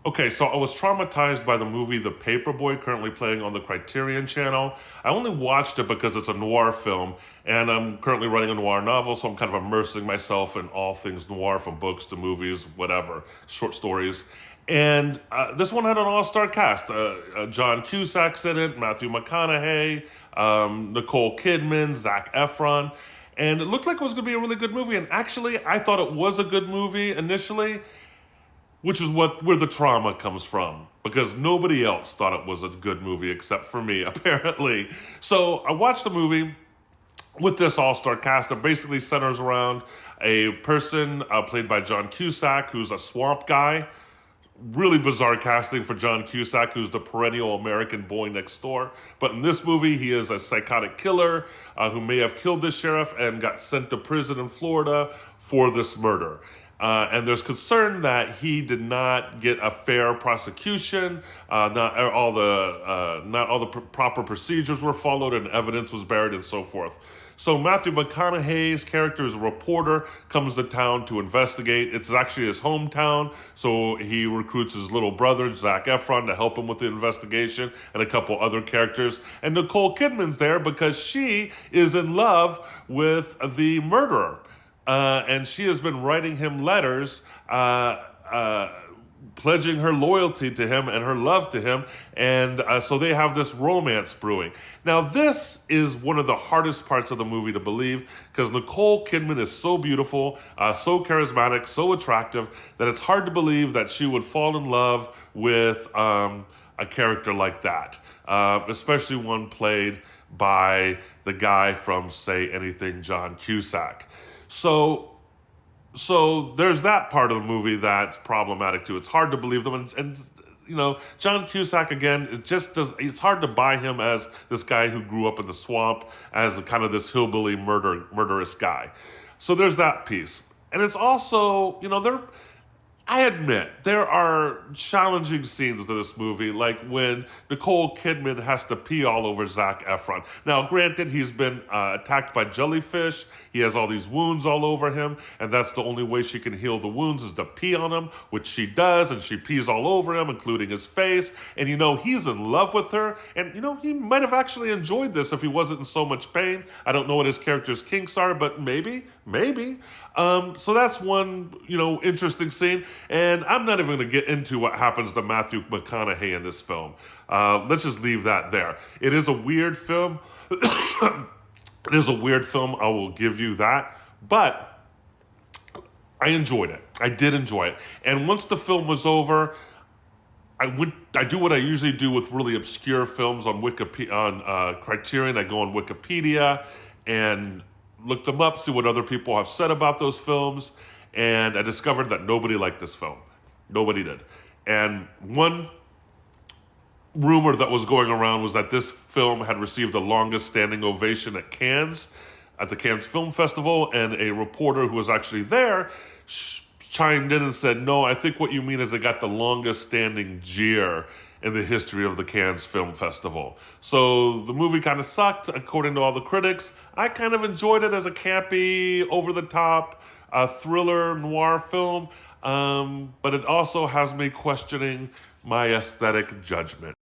Okay, so I was traumatized by the movie The Paperboy, currently playing on the Criterion Channel. I only watched it because it's a noir film, and I'm currently writing a noir novel, so I'm kind of immersing myself in all things noir, from books to movies, whatever, short stories. And this one had an all-star cast. John Cusack's in it, Matthew McConaughey, Nicole Kidman, Zac Efron. And it looked like it was going to be a really good movie. And actually, I thought it was a good movie initially, which is where the trauma comes from, because nobody else thought it was a good movie except for me, apparently. So I watched the movie with this all-star cast that basically centers around a person played by John Cusack, who's a swamp guy. Really bizarre casting for John Cusack, who's the perennial American boy next door. But in this movie, he is a psychotic killer who may have killed the sheriff and got sent to prison in Florida for this murder. And there's concern that he did not get a fair prosecution. Not all the proper procedures were followed, and evidence was buried, and so forth. So Matthew McConaughey's character is a reporter, comes to town to investigate. It's actually his hometown, so he recruits his little brother, Zac Efron, to help him with the investigation, and a couple other characters. And Nicole Kidman's there because she is in love with the murderer. And she has been writing him letters, pledging her loyalty to him and her love to him. And so they have this romance brewing. Now, this is one of the hardest parts of the movie to believe, because Nicole Kidman is so beautiful, so charismatic, so attractive, that it's hard to believe that she would fall in love with a character like that, especially one played by the guy from Say Anything, John Cusack. So there's that part of the movie that's problematic too. It's hard to believe them, and you know, John Cusack again. It's hard to buy him as this guy who grew up in the swamp, as kind of this hillbilly murderous guy. So there's that piece, and it's also, I admit, there are challenging scenes to this movie, like when Nicole Kidman has to pee all over Zac Efron. Now, granted, he's been attacked by jellyfish. He has all these wounds all over him, and that's the only way she can heal the wounds, is to pee on him, which she does, and she pees all over him, including his face. And, he's in love with her, and, he might have actually enjoyed this if he wasn't in so much pain. I don't know what his character's kinks are, but maybe. So that's one, interesting scene. And I'm not even going to get into what happens to Matthew McConaughey in this film. Let's just leave that there. It is a weird film. It is a weird film, I will give you that. But I enjoyed it. I did enjoy it. And once the film was over, I do what I usually do with really obscure films on Criterion. I go on Wikipedia and look them up, see what other people have said about those films. And I discovered that nobody liked this film. Nobody did. And one rumor that was going around was that this film had received the longest standing ovation at the Cannes Film Festival, and a reporter who was actually there chimed in and said, no, I think what you mean is it got the longest standing jeer in the history of the Cannes Film Festival. So the movie kind of sucked, according to all the critics. I kind of enjoyed it as a campy, over-the-top, thriller noir film, but it also has me questioning my aesthetic judgment.